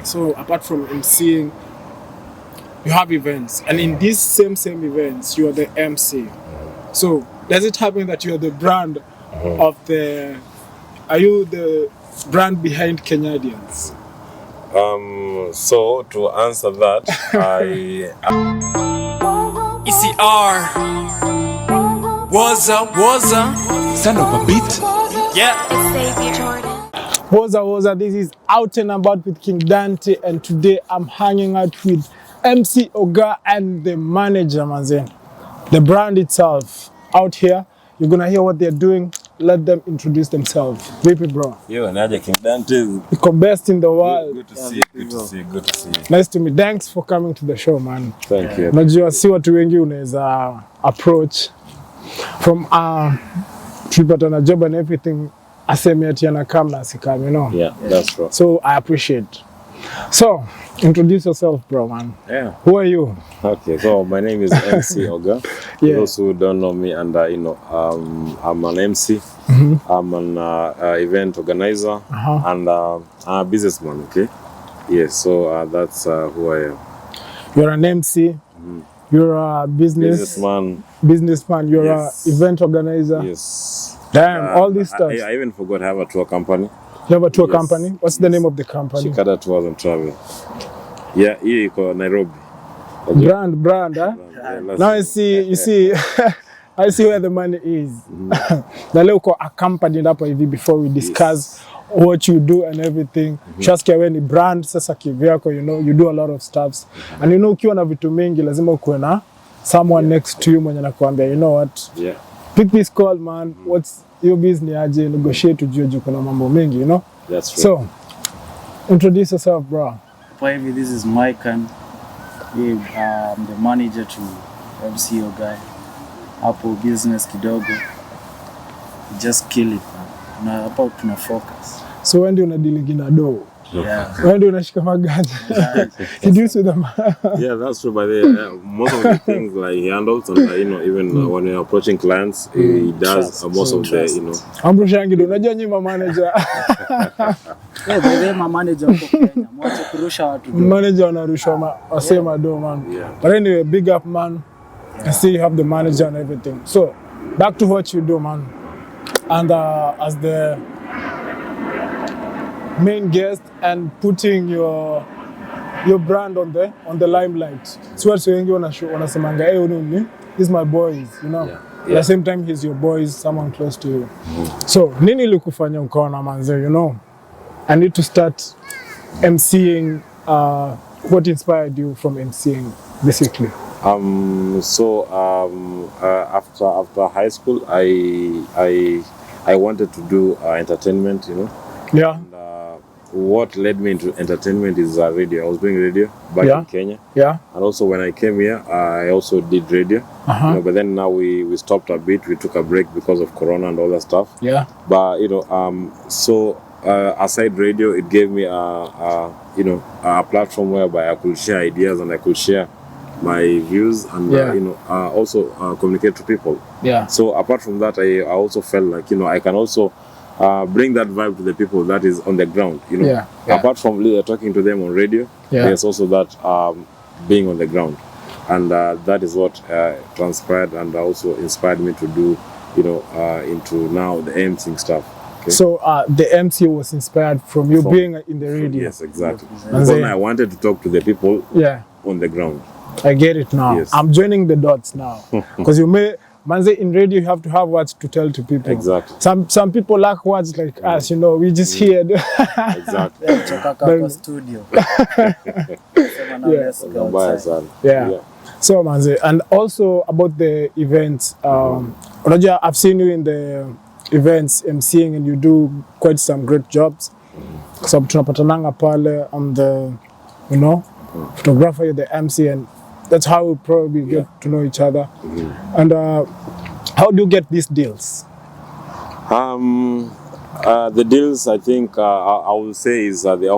So apart from emceeing, you have events, and in these same events, you are the MC. So does it happen that you are the brand of the? Are you the brand behind Kenyadians? So to answer that, ECR was a Son of a beat. yeah. Woza, this is Out and About with King Danteh, and today I'm hanging out with MC Oga and the manager, manze. The brand itself out here. You're gonna hear what they're doing. Let them introduce themselves. Vipi bro? Yo, Naja King Danteh. The best in the world. Good to see you. Good to see you. Good to see you. Nice to meet. Thanks for coming to the show, man. Thank you. Najua si watu wengi unaweza approach from tulipata job and everything, aseme ati anakam na asikam, you know. Yeah, that's true. So I appreciate. So introduce yourself, bro, man. Yeah. Who are you? Okay, so my name is MC Oga. Yeah. Those who don't know me, and I'm an MC. I'm an event organizer and I'm a businessman. Okay. Yes. So that's who I am. You're an MC. You're a businessman. You're Yes. a event organizer. Yes. Damn, all these stuff. I even forgot I have a tour company. You have a tour Yes. company? What's the name of the company? Shikada Tours and Travel. Yeah, here iko Nairobi. Brand, huh? Yeah, Now you see, I see where the money is. Na leo uko accompanied hapo hivi before we discuss what you do and everything. Trust wewe ni brand sasa kivyako, you know, you do a lot of stuffs. And you know ukiwa na vitu mingi lazima ukuwe na someone next to you mwenye anakuambia, you know what? Yeah. Pick this call, man. What's your business aje? Negotiate ujue kuna mambo mengi, you know? That's true. So, introduce yourself, bro. Private, this is Mike and I'm the manager to MCO guy. Hapo business kidogo. Just kill it, man. Na hapo tuna focus. So when do you dealing na do? Yeah. When do you unashika maganja? He deals with them. Yeah, that's true. By the most of the things like he handles, and even when you're approaching clients, he does most of the Ambroshangi do unajua nyinyi manager. Yeah, by the my manager huko Kenya. Mwache kurusha watu. Manager anarusha wasema do, man. Yeah. But anyway, big up, man. I see you have the manager and everything. So, back to what you do, man. And as the main guest and putting your brand on the limelight. So what's wengi wanasemanga, hey, ununi, he's my boys, you know. Yeah. At the same time, he's your boys, someone close to you. So nini ilikufanya ukaona manze, you know, I need to start MCing. What inspired you from MCing, basically? After high school, I wanted to do entertainment, you know. Yeah. And, what led me into entertainment is radio. I was doing radio back in Kenya. Yeah. And also when I came here, I also did radio. You know, but then now we stopped a bit. We took a break because of Corona and all that stuff. Yeah. But aside radio, it gave me a platform whereby I could share ideas and I could share my views and also communicate to people. Yeah. So apart from that, I also felt like I can also bring that vibe to the people that is on the ground. You know, Yeah. apart from talking to them on radio, there's also that being on the ground, and that is what transpired and also inspired me to do into now the emceeing stuff. Okay. So the MC was inspired from you being in the radio. Yes, exactly. Because I wanted to talk to the people on the ground. I get it now. Yes. I'm joining the dots now. Because manze, in radio you have to have words to tell to people. Exactly. Some people lack words like us, you know, we just hear. Exactly. Choka kwa studio. Yeah. So manze, and also about the events, Roger, I've seen you in the events MCing and you do quite some great jobs. So tunapatananga pale, I'm the, photographer, you're the MC, and that's how we probably get to know each other. And how do you get these deals? The deals, I think, I will say is the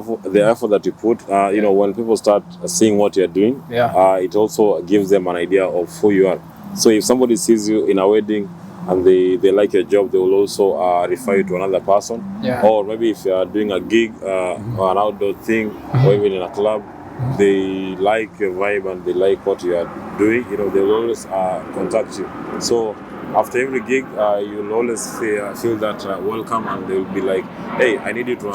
effort that you put. When people start seeing what you're doing, it also gives them an idea of who you are. So if somebody sees you in a wedding, and they like your job, they will also refer you to another person. Yeah. Or maybe if you are doing a gig or an outdoor thing, or even in a club, they like your vibe and they like what you are doing. You know, they will always contact you. So after every gig, you'll always feel that welcome, and they'll be like, "Hey, I need you to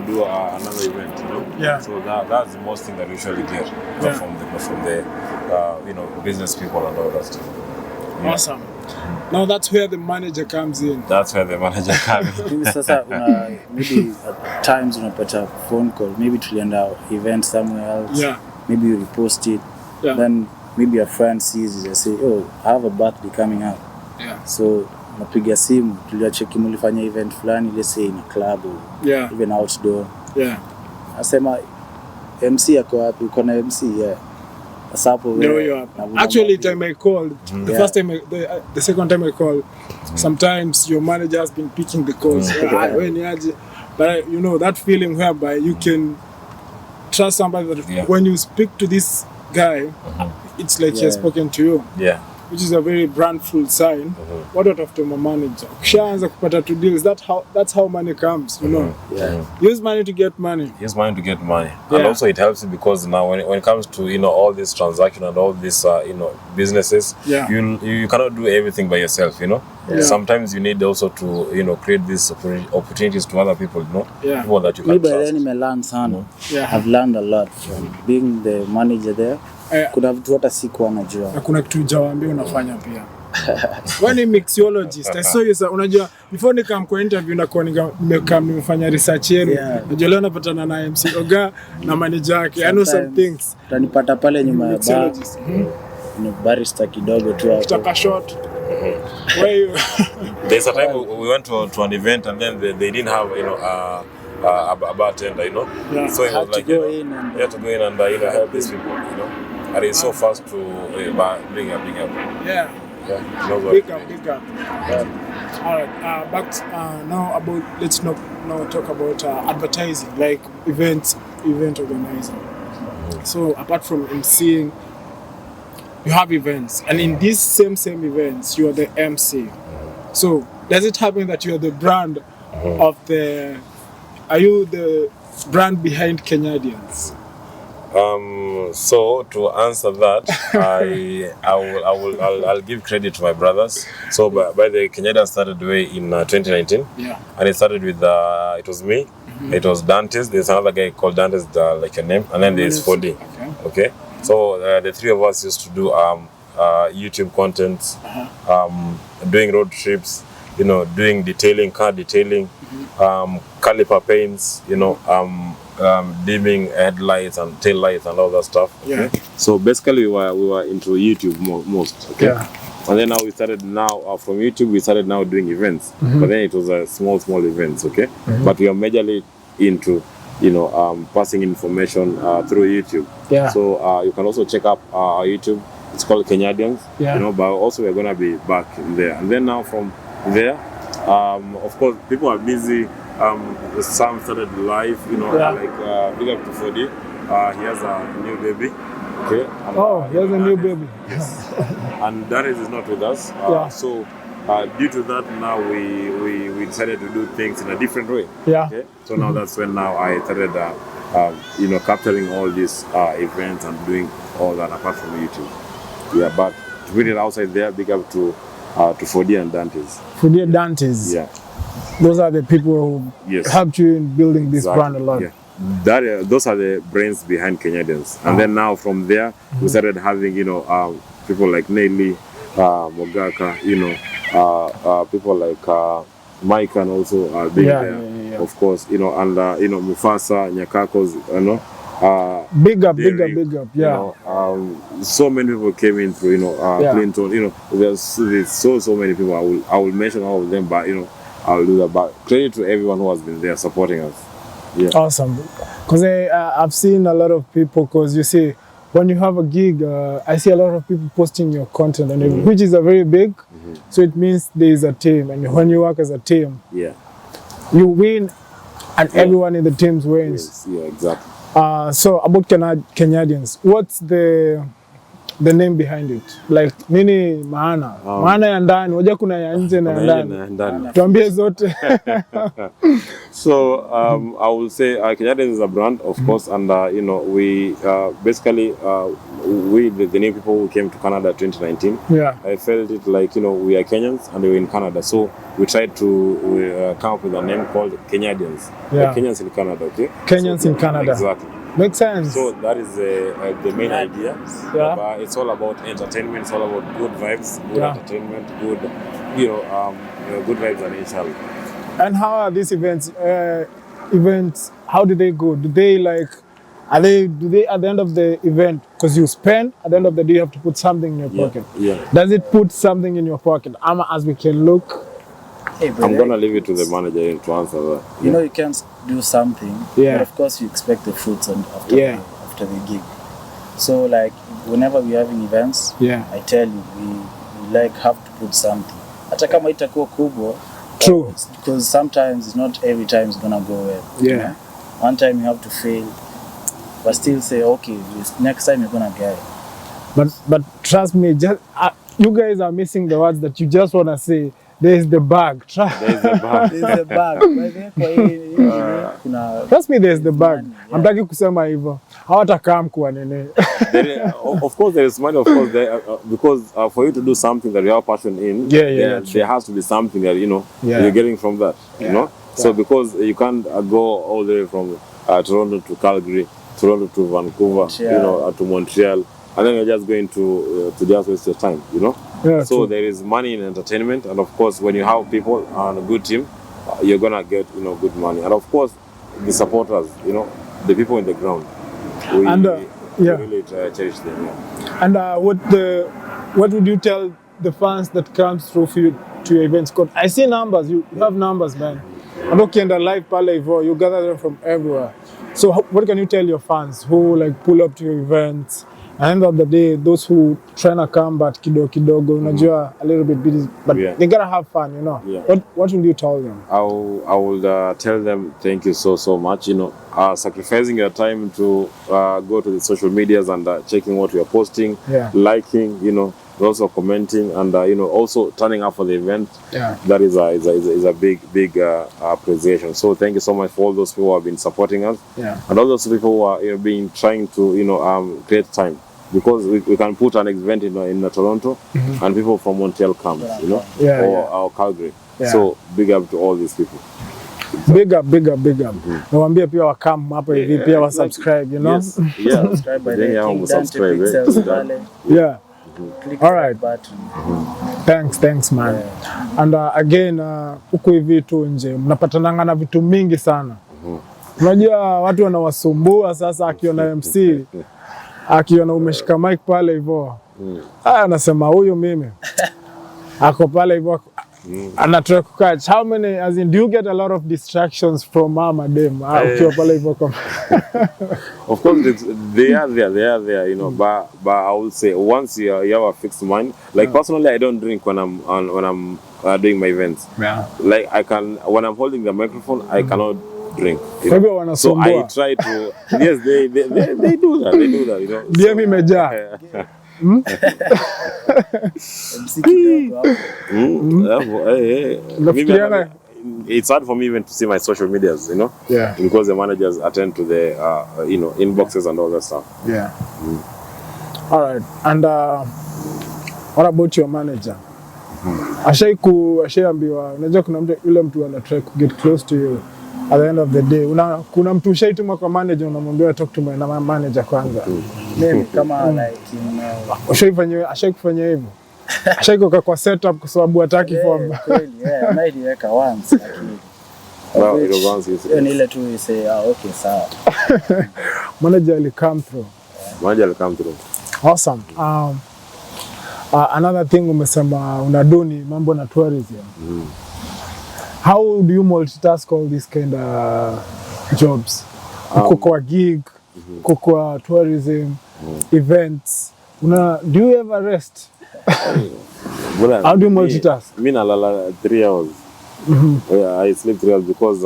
do another event." You know. Yeah. So that's the most thing that we usually get from the business people and all that stuff. Yeah. Awesome. Now that's where the manager comes in. That's where the manager comes in. Sasa maybe at times unapata phone call, maybe tulienda event somewhere else. Yeah. Maybe you repost it. Yeah. Then maybe a friend sees it and say, "Oh, I have a birthday coming up." Yeah. So napiga simu, tuliacheki mulifanya event fulani, let's say in a club or even outdoor. Yeah. Asema MC yako wapi? Uko na MC? Yeah. There you are. Actually, time I called, the first time, the second time I called, sometimes your manager has been picking the calls. But you know that feeling whereby you can trust somebody that when you speak to this guy, it's like he has spoken to you. Yeah. Which is a very brandful sign. What out of the manager? Ukishaanza kupata to deals, that's how money comes, you know. Use money to get money. Use money to get money. And also it helps you because now when it comes to all this transaction and all this businesses, you cannot do everything by yourself, you know. Sometimes you need also to create these opportunities to other people, you know. People that you can trust. Maybe I learned sana. I've learned a lot from being the manager there. Kuna vitu hata sikuwa najua. Na kuna kitu hujawaambia unafanya pia. Wewe ni mixologist. I saw you unajua before nikam kwa interview nimefanya research yenu. Unajua leo napatana na MC Oga na manager yake. I know some things. Utanipata pale nyuma ya bar. Ni barista kidogo tu hapo. Take a shot. There's a time we went to an event and then they didn't have a bartender, you know. So it was like you have to go in and help these people, you know. And it's so fast to bring up. Yeah. Big up. All right. But now let's now talk about advertising, like event organizing. So apart from emceeing, you have events, and in these same events, you are the MC. So does it happen that you are the brand of the? Are you the brand behind Kenyadians? So to answer that, I'll give credit to my brothers. So by the Kenyadians started way in 2019. And it started with it was me. It was Danteh. There's another guy called Danteh, like a name, and then there's 4D. Okay. So the three of us used to do YouTube content, doing road trips, doing detailing, car detailing, caliper paints, dimming headlights and tail lights and all that stuff. Okay? So basically we were into YouTube most. Okay. And then now from YouTube we started now doing events. But then it was a small events. Okay. But we are majorly into passing information through YouTube. So you can also check up our YouTube. It's called Kenyadians. But also we're gonna be back in there. And then now from there, of course people are busy. Sam started live, like big up to 4D. He has a new baby. Okay. And, he has a new baby. Yes. And Darius is not with us. So due to that, now we decided to do things in a different way. Okay. So now that's when now I started, capturing all these events and doing all that apart from YouTube. But to put it outside there, big up to 4D and Danteh. 4D and Danteh. Yeah. Those are the people who helped you in building this brand a lot. Those are the brains behind Kenyadians. And then now from there, we started having, people like Nelly, Mogaka, people like Mike and also being there, of course, and Mufasa, Nyakakos, big up. So many people came in through, Clinton, there's so many people. I will mention all of them, but I'll do that. But credit to everyone who has been there supporting us. Awesome. Because I've seen a lot of people, because you see, when you have a gig, I see a lot of people posting your content, and which is a very big, so it means there is a team, and when you work as a team, you win, and everyone in the team wins. Yes, exactly. So about Kenyadians, the name behind it? Like nini maana? Maana ya ndani, unajua kuna ya nje na ya ndani. Tuambie zote. So I will say Kenyadians is a brand, of course, and you know, we basically we the new people who came to Canada 2019. Yeah. I felt it like, you know, we are Kenyans and we're in Canada, so we tried to come up with a name called Kenyadians. Yeah. Kenyans in Canada, okay? Kenyans in Canada. Exactly. Makes sense. So that is the main idea. Yeah. It's all about entertainment. It's all about good vibes, good entertainment, good, you know, good vibes and inshallah. And how are these events? How do they go? Do they like? Do they at the end of the event? Because you spend at the end of the day, you have to put something in your pocket. Yeah. Does it put something in your pocket? As we can look. Hey, I'm gonna leave it to the manager to answer that. You know, you can't do something, but of course you expect the fruits after the gig. So like whenever we're having events, I tell you, we like have to put something. Hata kama itakuwa kubwa. True. Because sometimes it's not every time it's gonna go well. Yeah. You know? One time you have to fail, but still say, okay, next time you're gonna get it. But trust me, just you guys are missing the words that you just wanna say. There's the bag. There's the bag. There's the bag. Trust me, there's the bag. Hamtaki kusema hivyo. Hawatakaa mkuwa nene. Of course, there is money. Of course, because for you to do something that you have passion in, there has to be something that you're getting from that. You know. So because you can't go all the way from Toronto to Calgary, Toronto to Vancouver, to Montreal, and then you're just going to just waste your time. You know. Yeah, so true. there is money in entertainment, and of course, when you have people on a good team, you're gonna get good money, and of course, the supporters, the people in the ground, we really cherish them. Yeah. And what would you tell the fans that comes through for you to your events? Because I see numbers, you have numbers, man. I'm looking at the live pale, you gather them from everywhere. So what can you tell your fans who like pull up to your events? At the end of the day, those who trying to come but kidogo, unajua a little bit busy, but they gotta have fun, Yeah. What will you tell them? I will tell them thank you so much. Sacrificing your time to go to the social medias and checking what we are posting, liking, also commenting, and also turning up for the event. Yeah, that is a big appreciation. So thank you so much for all those people who have been supporting us. Yeah, and all those people who are been trying to create time. Because we can put an event in Toronto, and people from Montreal come, or Calgary. Yeah. So big up to all these people. Big up. Nawaambia pia wakam hapa hivi pia wa subscribe, Yes. Yeah. Subscribe by the King Danteh. Yeah. Click all right. button. Thanks man. Yeah. And again huku hivi tu nje mnapatananga na vitu mingi sana. Unajua watu wanawasumbua sasa akiona MC akiona umeshika mic pale hivyo. Anasema huyu mimi. Ako pale hivyo. Ana try to catch. How many, as in, do you get a lot of distractions from mama dem? Ukiwa pale hivyo kama. Of course, they are there, but I will say once you have a fixed mind. Like personally, I don't drink when I'm doing my events. Yeah. Like when I'm holding the microphone, I cannot drink. So I try to. Yes, they do that. They do that. DM imejaa. It's hard for me even to see my social medias, Yeah. because the managers attend to the inboxes and all that stuff. Yeah. All right. And what about your manager? Ashaiambiwa, unajua kuna yule mtu ana try to get close to you. At the end of the day, kuna mtu ushaituma kwa manager unamwambia talk to my manager kwanza. Mimi kama like ashaikufanya hivyo. Ashaikoka kwa setup kwa sababu hataki form. Ameiweka once lakini. Well, it was once you say. Ile tu you say okay sawa. Manager will come through. Manager will come through. Awesome. Another thing umesema unaduni mambo na tourism. How do you multitask all these kind of jobs? Kwa gig, kwa tourism, events. Do you ever rest? How do you multitask? Me nalala 3 hours. Yeah, I sleep 3 hours because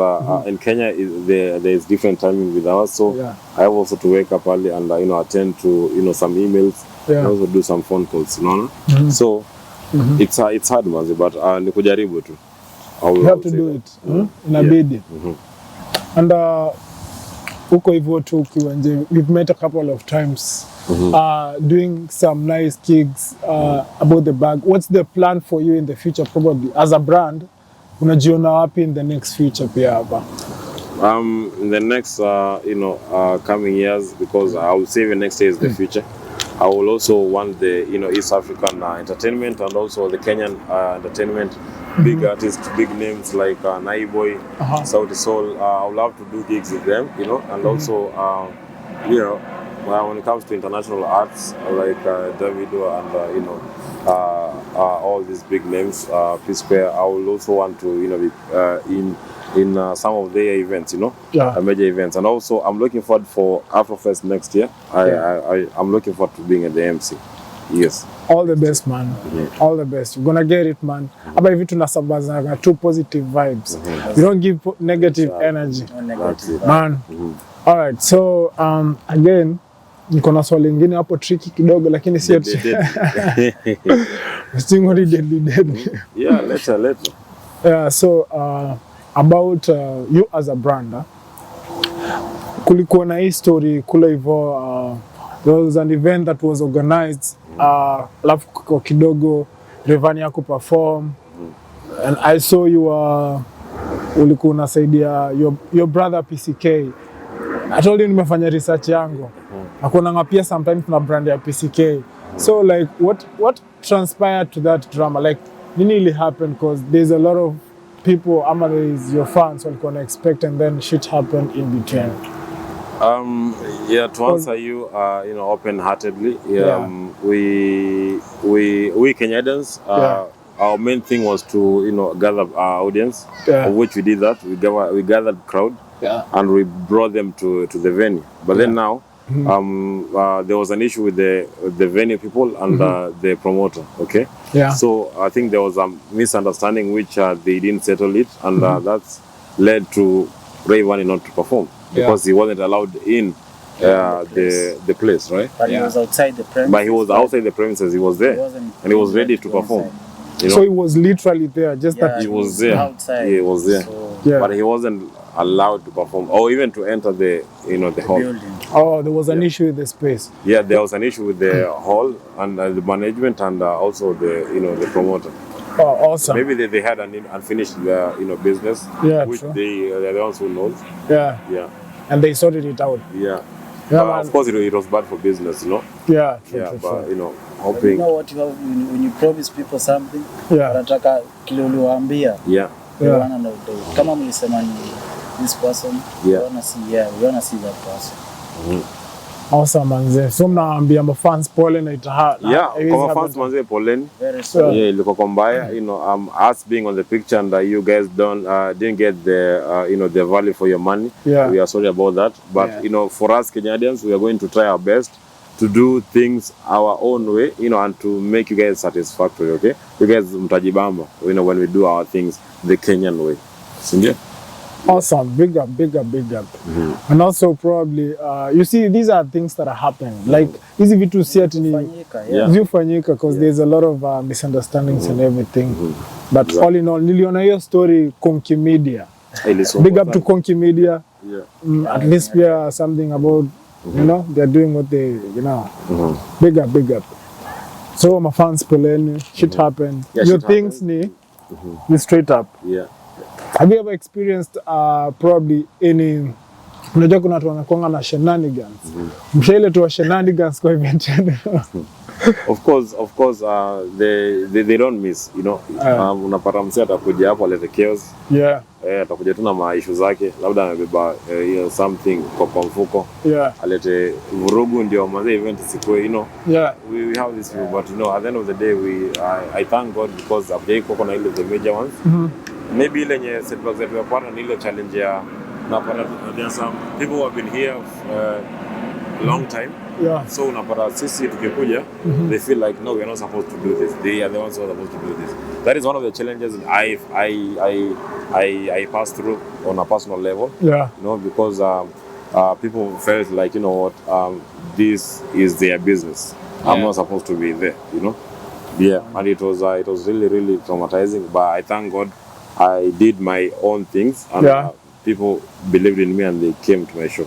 in Kenya there is different timing with ours. So I have also to wake up early and attend to some emails and also do some phone calls, you know. So it's hard manzi, but ni kujaribu tu. You have to do it. Inabidi. And uko hivyo tu ukiwa nje, we've met a couple of times doing some nice gigs about the bag. What's the plan for you in the future probably as a brand? Unajiona wapi in the next future pia hapa? In the next coming years, because I would say the next year is the future. I will also want the East African entertainment and also the Kenyan entertainment, big artists, big names like Naiboy, Sauti Sol. I would love to do gigs with them, and also when it comes to international arts like Davido and all these big names, P Square, I will also want to be in some of their events, major events. And also I'm looking forward for Afrofest next year. I'm looking forward to being at the MC. Yes. All the best, man. All the best. You're gonna get it, man. Aba hivi tunasambaza two positive vibes. You don't give negative energy. Man. All right. So again, niko na swali lingine hapo tricky kidogo lakini si stingori deadly. Yeah, later. Yeah, so about you as a brand, kulikuwa na hii story kule hivyo, there was an event that was organized, alafu kwa kidogo Rayvanny yako perform, and I saw you ulikuwa unasaidia your brother PCK. I told you nimefanya research yangu, nakuonanga pia sometimes na brand ya PCK. So like what transpired to that drama, like nini really happened, because there's a lot of people, there is your fans walikuwa na expect and then shit happened in between. To answer you, open-heartedly, we Kenyadians, our main thing was to gather our audience, of which we did that. We gathered crowd, and we brought them to the venue. But then now, there was an issue with the venue people and the promoter. Okay. Yeah. So I think there was a misunderstanding which they didn't settle it, and that's led to Rayvanny not to perform because he wasn't allowed in the place, right? But he was outside the premises. But he was outside the premises. He was there, and he was ready to perform. So he was literally there, just that he was there. Outside. He was there, but he wasn't allowed to perform or even to enter the hall. Building. Oh, there was an issue with the space. Yeah, there was an issue with the hall and the management and also the promoter. Oh, awesome. Maybe they had an unfinished business, which true. They're the ones who knows. Yeah. And they sorted it out. Yeah. Of course, it was bad for business, Yeah. True, but true. hoping. You know what you have when you promise people something. Yeah. Wanataka kile uliwaambia. Yeah. Kama mlisema ni this person. We wanna see that person. Awesome, manze. So mnaambia mafans pole na kwa fans manze poleni. Ilikuwa mbaya, us being on the picture and you guys didn't get the value for your money. We are sorry about that, but for us Kenyadians, we are going to try our best to do things our own way, and to make you guys satisfactory, okay? You guys mtajibamba, when we do our things the Kenyan way. Sindio? Awesome, big up. And also probably, you see, these are things that are happening. Like, easy vitu set zifanyika, because there's a lot of misunderstandings and everything. But all in all, niliona hiyo story Konki Media. Big up to Konki Media. At least we are something about, they're doing what they, Big up. So my fans poleni, shit happened. Your things ni straight up. Yeah. Have you ever experienced probably any, unajua kuna watu wanakuanga na shenanigans. Mshaile tu wa shenanigans kwa event. Of course, they don't miss, unapata msee atakuja hapo alete chaos. Atakuja tu na maishu zake, labda amebeba something kwa mfuko. Alete vurugu ndio manze event sikwe, we have this view, but at the end of the day I thank God because I've got na ile the major ones. Maybe ile nye setbacks that we are part of ile challenge ya napata there are some people who have been here long time. So unapata sisi tukikuja they feel like no, we are not supposed to do this. They are the ones who are supposed to do this. That is one of the challenges I passed through on a personal level. Because people felt like this is their business. I'm not supposed to be there, you know. Yeah, and it was really, really traumatizing. But I thank God, I did my own things, and people believed in me, and they came to my show.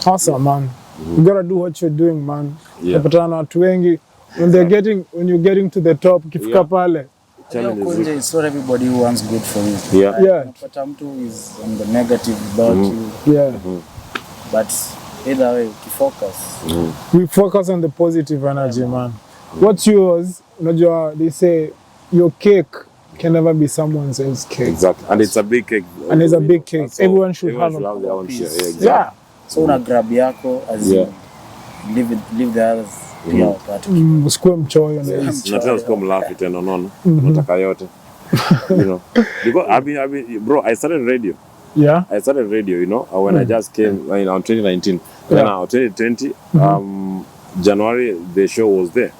Awesome, man. You gotta do what you're doing, man. Unapatana na watu wengi when you're getting to the top, ukifika pale. It's not everybody who wants good for you. Unapata mtu is on the negative about you. But either way, you focus. We focus on the positive energy, man. What's yours? They say your cake can never be someone else's cake. Exactly, and it's a big cake. And it's a big cake. So everyone should have their own share. Exactly. Yeah. So una grab yako as you leave the others. Usikue mchoyo. Nataka usikue mlafi tena, unaona? Nataka yote. You know, because I mean, bro, I started radio. Yeah. I started radio, you know, when I just came in 2019. Then 2020, January, the show was there,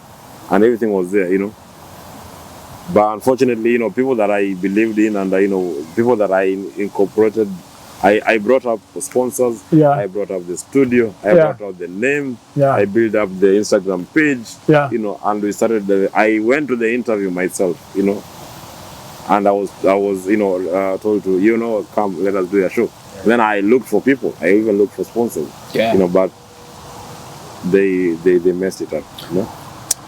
and everything was there, you know. But unfortunately, you know, people that I believed in, and you know, people that I incorporated, I brought up sponsors. I brought up the studio. I brought up the name. I built up the Instagram page. You know, and we started. I went to the interview myself. You know, and I was, you know, told to, you know, come, let us do a show. Then I looked for people. I even looked for sponsors. You know, but they messed it up. You know.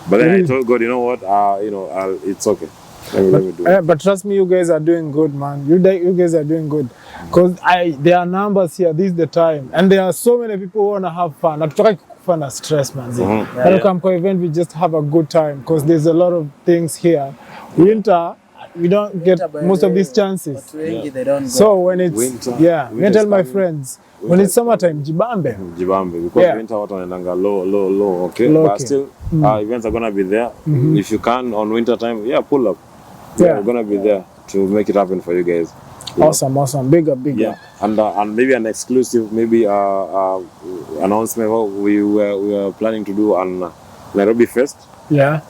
But then I told God, you know what? You know, it's okay. Let me do it. But trust me, you guys are doing good, man. You guys are doing good. Because there are numbers here. This is the time, and there are so many people who wanna have fun. Natutaki kufanya stress, man. When you come to event, we just have a good time. Because there's a lot of things here. Winter, we don't get most of these chances. They don't go. So when it's winter, me tell my friends, when it's summertime, jibambe. Because winter watu wanaendanga low, okay? But still, events are gonna be there. If you can on winter time, pull up. We're gonna be there to make it happen for you guys. Awesome. Bigger. And maybe an exclusive, maybe announcement. We were planning to do on Nairobi Fest. Yeah.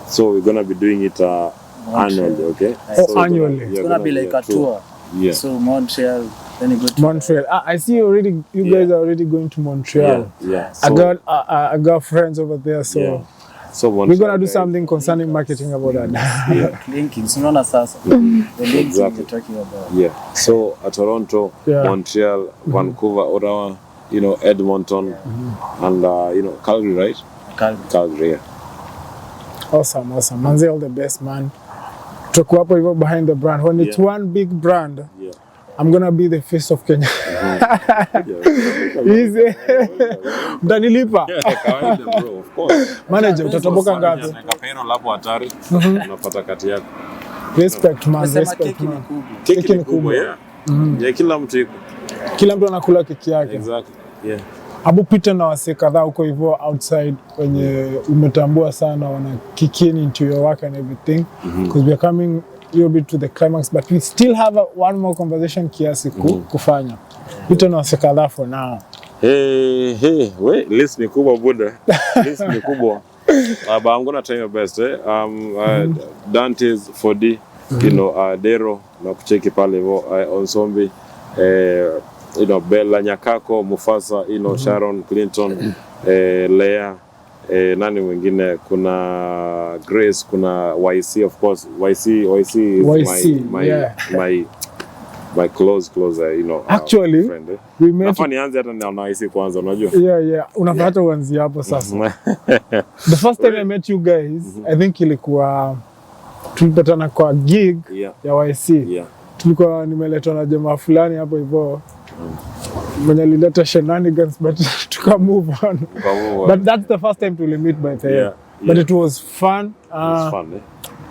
So we're gonna be doing it annually, okay? So annually. It's gonna be like a tour. Yeah. So Montreal. Then you go to Montreal. I see you guys are already going to Montreal. Yeah. So, I got friends over there, so so we're gonna do something concerning marketing about that. Linking. So not sasa. The linking you're talking about. Yeah. So Toronto, Montreal, Vancouver, Ottawa, you know, Edmonton, and you know, Calgary, right? Calgary. Yeah. Awesome. Manze, all the best, man. Tutakuwa hapo hivyo behind the brand. When it's one big brand, I'm gonna be the face of Kenya. Easy. Mtanilipa. Kawaida bro, of course. Manager, utatoboka ngapi? Kapeno lapo hatari, unapata kati yako. Respect, man. Keki ni kubwa, yeah, kila mtu yuko. Kila mtu anakula keki yake. Exactly. Yeah. Abu Pita na wase kadhaa huko hivyo outside wenye umetambua sana wana kick in into your work and everything, because we are coming a little bit to the climax, but we still have one more conversation kiasi kufanya. Pita na wase kadhaa for now. Hey, wait, list ni kubwa buda. List ni kubwa. But I'm gonna try my best. Dante's 4D, you know, Dero na kucheki pale hivyo, Onsombi, you know, Bella Nyakako, Mufasa, you know, Sharon Clinton, Leah, nani mwingine, kuna Grace, kuna YC, of course. YC is my close, you know, actually friend. We met. Nafaa nianze hata na YC kwanza, unajua. Yeah. Unapata uanzie hapo sasa. The first time I met you guys, I think ilikuwa tulipatana kwa gig ya YC. Tulikuwa nimeletwa na jamaa fulani hapo hivyo. Mwenye alileta shenanigans, but tuka move on. But that's the first time to meet by the way. But it was fun. It was fun, eh?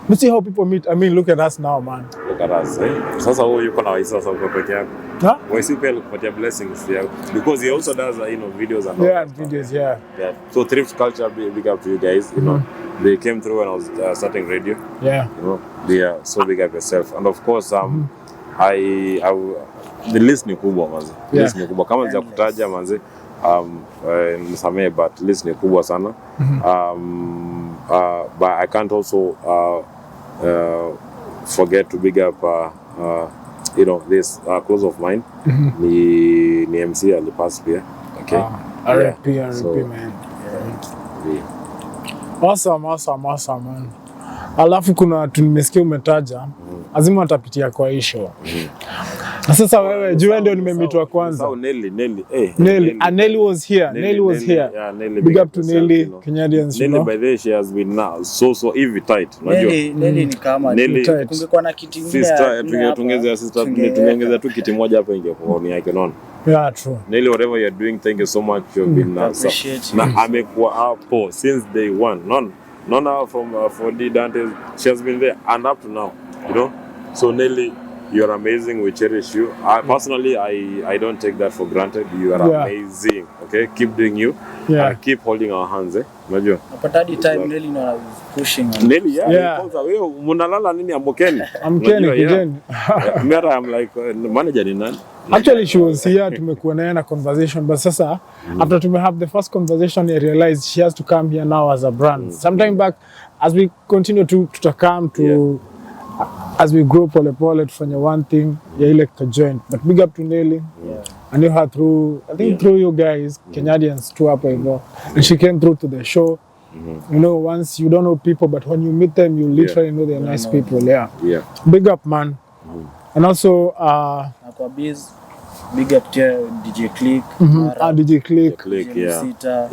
You see how people meet. I mean, look at us now, man. Look at us, eh? Sasa huyu yuko na YC sasa uko peke yako. YC pia kupatia blessings, because he also does, you know, videos and videos, yeah. So Thrift Culture, big up to you guys. You know, they came through when I was starting radio. Yeah. You know, they are so big up yourself. And of course, the list ni kubwa manzi. List ni kubwa. Kama nija kutaja manzi, nisamee, but list ni kubwa sana. But I can't also forget to big up you know, this close of mine. Ni MC alipass pia. Okay. RIP, so, man. Awesome man. Alafu kuna watu nimesikia umetaja lazima watapitia kwa hii show. Na sasa wewe jua ndio nimemitwa kwanza. Nelly was here. Yeah, Nelly. Big up to Nelly, Kenyadians, Nelly by the way, she has been now so even tight. Unajua? Nelly ni kama kungekuwa na kiti kingine. Tungeongeza tu kiti moja hapa ingekuwa ni yake unaona. Yeah, true. Nelly, whatever you're doing, thank you so much. You've been na amekuwa hapo since day one. None from for King Danteh, she has been there and up to now, you know. So Nelly, you are amazing. We cherish you. Personally, I don't take that for granted. You are amazing. Okay, keep doing you. Keep holding our hands. Unajua. But at the time Nelly was pushing. Nelly, kwanza wewe mnalala nini ambokeni? Amkeni. Mera, I'm like manager ni nani? Actually, she was here. Tumekuwa naye na conversation, but sasa after we have the first conversation, I realized she has to come here now as a brand. Sometime back, as we continue to come to, as we grow pole tufanye one thing, ile joint. But big up to Nelly. I knew her through, I think through you guys, Kenyadians too hapo hivyo, and she came through to the show. You know, once you don't know people, but when you meet them, you literally know they're nice people. Big up, man. And also, big up to DJ Click. DJ Click. Lucita.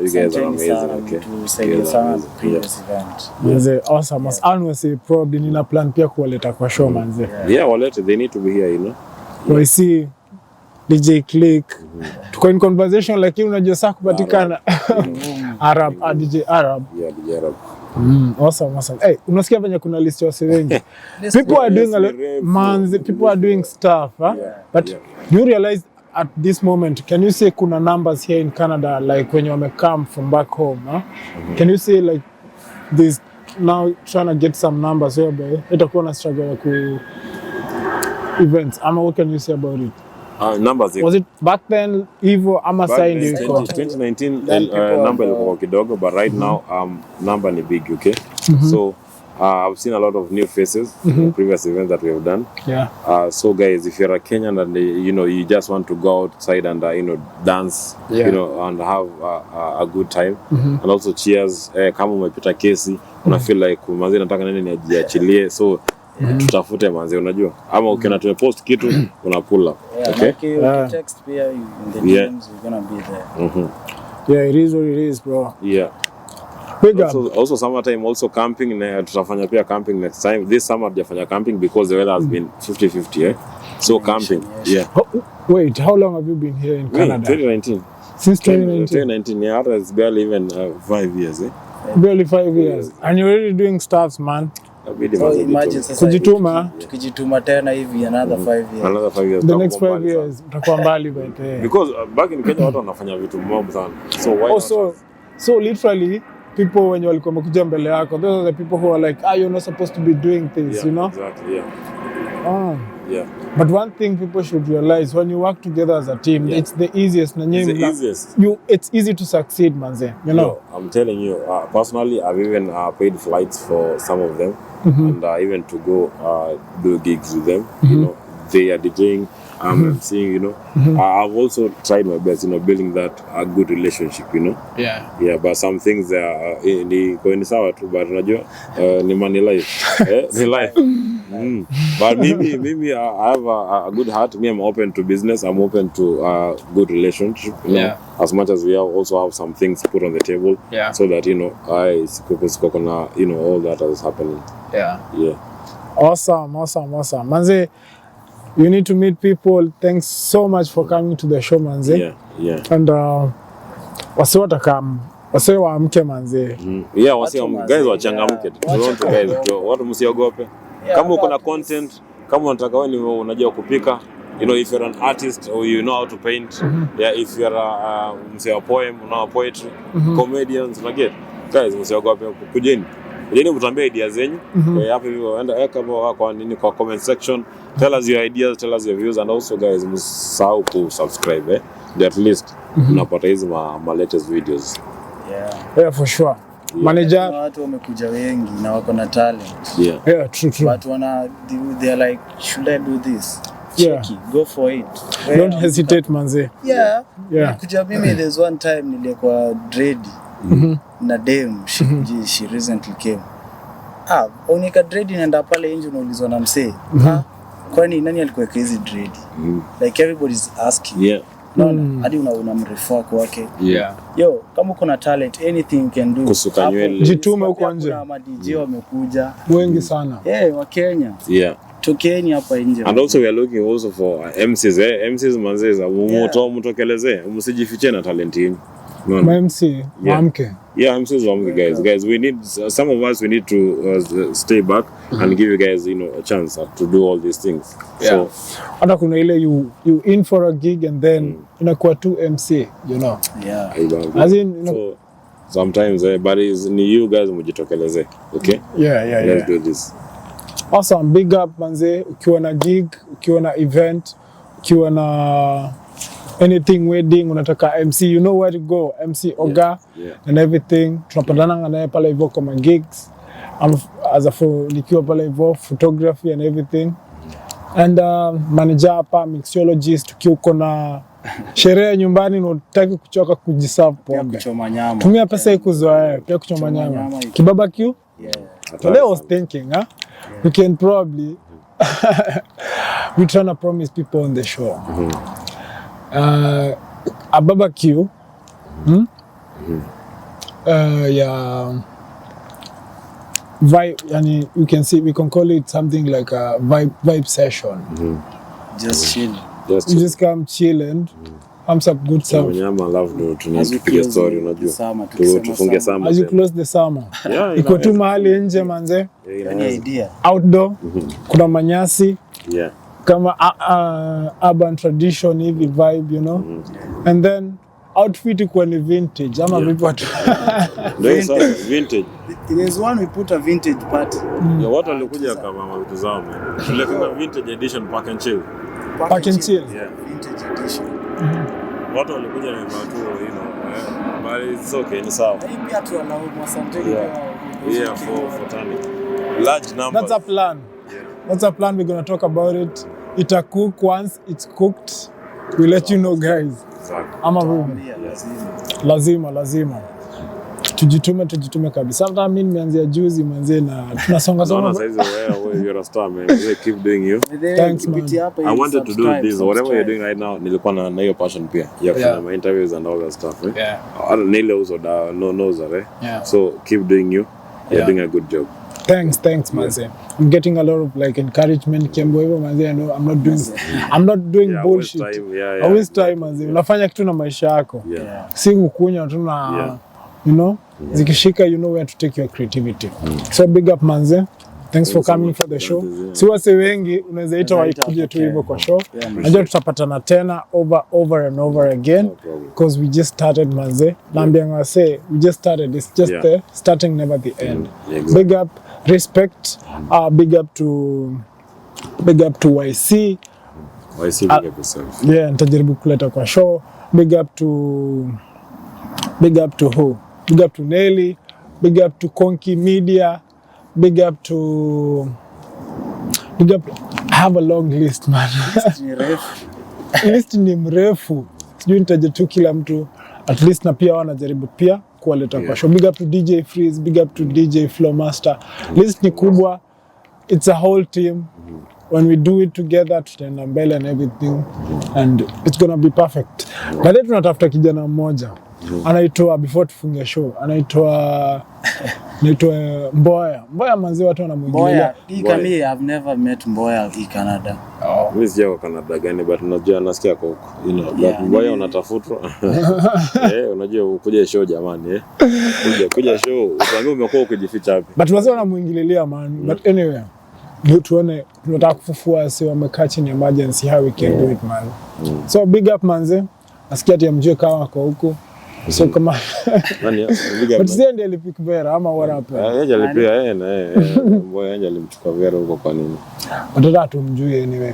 You guys are amazing. Okay. Previous event. Manze, awesome. As always say, probably nina plan pia kuwaleta kwa show manze. Walete. They need to be here, you know. We see DJ Click. Tuko in conversation lakini unajua saa kupatikana. Arab, DJ Arab. DJ Arab. Awesome. Hey, unasikia venye kuna list ya wase wengi. People are doing people are doing stuff, huh? But do you realize at this moment, can you say kuna numbers here in Canada like when you may come from back home, huh? Can you say like this now trying to get some numbers here by itakuwa na struggle ya ku events. What can you say about it? Numbers. Was it back then Evo ama signed you? 2019 number ilikuwa kidogo, but right now number ni big, okay? So I've seen a lot of new faces in the previous events that we have done. So guys, if you're a Kenyan and you know you just want to go outside and you know dance, you know, and have a good time, and also cheers. Kama umepita kesi, una feel like manzi nataka nini niachilie, so tutafute manzi, unajua, ama ukiona tumepost kitu una pull up. Okay, text pia in the DMs, we're gonna be there. It is what it is, bro. Also summertime, also camping. Tutafanya pia camping next time. This summer tutafanya camping because the weather has been 50-50, so camping. Wait, how long have you been here in Canada? 2019. Since 2019? It's barely even 5 years. Barely 5 years. And you're already doing stuffs, man. So imagine sasa tukijituma tena hivi another 5 years. The next 5 years utakuwa mbali by because back in Kenya watu wanafanya vitu mob sana. So why so literally people when you walikuwa wamekuja mbele yako, those are the people who are like, you're not supposed to be doing things, you know? Exactly, But one thing people should realize, when you work together as a team, it's the easiest. It's easy to succeed, manze. You know? I'm telling you, personally, I've even paid flights for some of them, and even to go do gigs with them. You know, they are DJing. I'm seeing, you know, I've also tried my best, you know, building that a good relationship, you know. But some things ni going sawa tu, but unajua ni money life, ni life. But maybe I have a good heart. Me, I'm open to business. I'm open to a good relationship. You know, as much as we also have some things put on the table, so that you know, you know, all that is happening. Awesome, manze. You need to meet people. Thanks so much for coming to the show, manze. And wase watakam, wase waamke manze. Wase guys wachangamke. Guys, watu msiogope. Kama uko na content, kama unataka wewe unajua kupika, you know, if you're an artist or you know how to paint, if you're a poem, una poetry, comedians, guys msiogope, kujeni mtuambie ideas zenyu. Hapo hivyo enda kama kwa nini kwa comment section, tell us your ideas, tell us your views, and also guys msahau ku subscribe at least unapata hizi ma latest videos. For sure. Manager, watu wamekuja wengi na wako na talent. True. But they are like, should I do this? Check it, go for it. Don't hesitate, manze. Kuja mimi, there's one time nilikuwa dready. na dem she recently came. Unika dread inaenda pale nje unaulizwa na msee. Kwani nani alikuweka hizi dread? Like everybody's asking. Yeah. No, hadi unamrefer kwake. Yeah. Yo, kama uko na talent, anything you can do. Kusuka nywele. Jitume huko nje. Kuna ma DJ wamekuja. Wengi sana. Wa Kenya. Yeah. Tokeni hapa nje. And also we are looking also for MCs. MCs manzeza. Mutokeleze. Msijifiche na talent yenu. MC, Wamke. Yeah, MCs Wamke guys. Guys, we need some of us. We need to stay back and give you guys, a chance to do all these things. Yeah. So, hata kuna ile you in for a gig and then inakuwa tu MC, Yeah. As in, so sometimes, but ni you guys mujitokeleze. Okay. Yeah. Let's do this. Awesome, big up manze. Ukiwa na gig, ukiwa na event, ukiwa na anything wedding, unataka MC, you know where to go. MC Oga and everything. Tunapatana naye pale hivyo kwa gigs. Nikiwa pale hivyo photography and everything. And manager hapa, mixologist, ukiwa na sherehe nyumbani na unataka kuchoka kujiserve pombe. Kuchoma nyama. Tumia pesa ikuzoea, pia kuchoma nyama. Kibarbecue? Yeah. Today I was thinking, we can probably we trying to promise people on the show. A barbecue. Vibe, yani you can see, we can call it something like a vibe session. Just chill. You just come chill and have some good stuff. Nyama love tunapiga story, unajua. Tufunge summer. As you close the summer. Iko tu mahali nje manze. Any idea? Outdoor. Kuna manyasi. Yeah. Kama urban tradition hivi vibe, And then outfit ikuwa ni vintage ama vipi watu. Vintage. There's one we put a vintage party. Watu walikuja kama vitu zao. Tulifanya vintage edition park and chill. Park and chill. Yeah. Vintage edition. Watu walikuja na watu, but it's okay, ni sawa. Pia tu wanaume asanteni Yeah, for Tani. Large numbers. That's a plan. That's a plan. We're going to talk about it. It'll cook once it's cooked. We'll let you know, guys. Exactly. Ama vipi? Lazima. Tujitume kabisa. Hata mimi nimeanzia juzi manze na tunasonga. No, saizi wewe you're a star, man. Keep doing you. Thanks, man. I wanted to do this. Whatever you're doing right now, nilikuwa na hiyo passion pia. Yeah, my interviews and all that stuff, right? Yeah. I don't need also knows that, right? Yeah. So keep doing you. You're doing a good job. Thanks, manze. I'm getting a lot of encouragement. Kiambo hivyo manze, I'm not doing bullshit. I waste time manze. Unafanya kitu na maisha yako. Si kukunya tu na zikishika, you know where to take your creativity. So big up manze. Thanks for coming for the show. Si wase wengi unaweza ita waikuje tu hivyo kwa show. Najua tutapatana tena over and over again because we just started manze. Naambia wase we just started. It's just the starting, never the end. Exactly. Big up, respect. Big up to YC. YC, big up yourself. Yeah, nitajaribu kuleta kwa show. Big up to who? Big up to Nelly. Big up to Konki Media. Big up. I have a long list, man. List ni mrefu. Sijui nitaje tu kila mtu. At least na pia wanajaribu pia kuwaleta kwa show. Big up to DJ Freeze. Big up to DJ Flowmaster. List ni kubwa. It's a whole team. When we do it together, tutaenda mbele and everything. And it's gonna be perfect. Baadaye tunatafuta kijana mmoja. Anaitwa, before tufunge show, anaitwa Mboya manzi, watu wanamwingilia. Mboya, I've never met Mboya in Canada. Mimi sijao Canada gani, but unajua nasikia kwa huko. But Mboya unatafutwa. Unajua ukuja show jamani, Kuja show, utaambia umekuwa ukijificha wapi. But wazee wanamwingililia man. But anyway, tuone, tunataka kufufua si wamekaa chini emergency, how we can do it man. So big up manze. Nasikia ati mjue kama kwa huko. So kama but sasa ndiye alipika Vera ama what happened? Yeye alipia Mboya yeye alimchukua Vera huko kwa nini? Wataka tumjue anyway.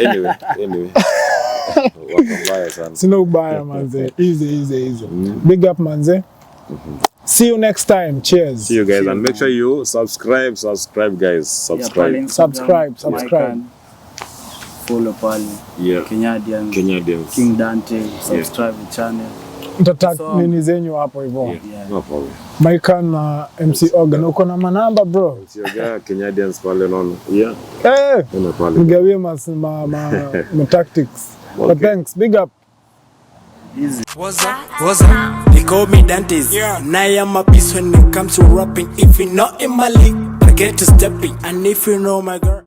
Anyway. Wakambaya sana. Sina ubaya manze. Easy. Big up manze. See you next time. Cheers. See you guys, and make sure you subscribe guys. Subscribe. Follow pale. Yeah. Kenyadians. King Danteh. Subscribe the channel. Nitatag nini zenyu hapo hivyo. Yeah. No problem. Maikan na MC Organ uko na manamba bro. MC Organ Kenyadians pale nono. Yeah. Eh. Pale. Nigawie ma tactics. Okay. But thanks. Big up. Easy. What's up? They call me Danteh. Yeah. And I am a beast when it comes to rapping. If you're not in my league, I get to stepping. And if you know my girl.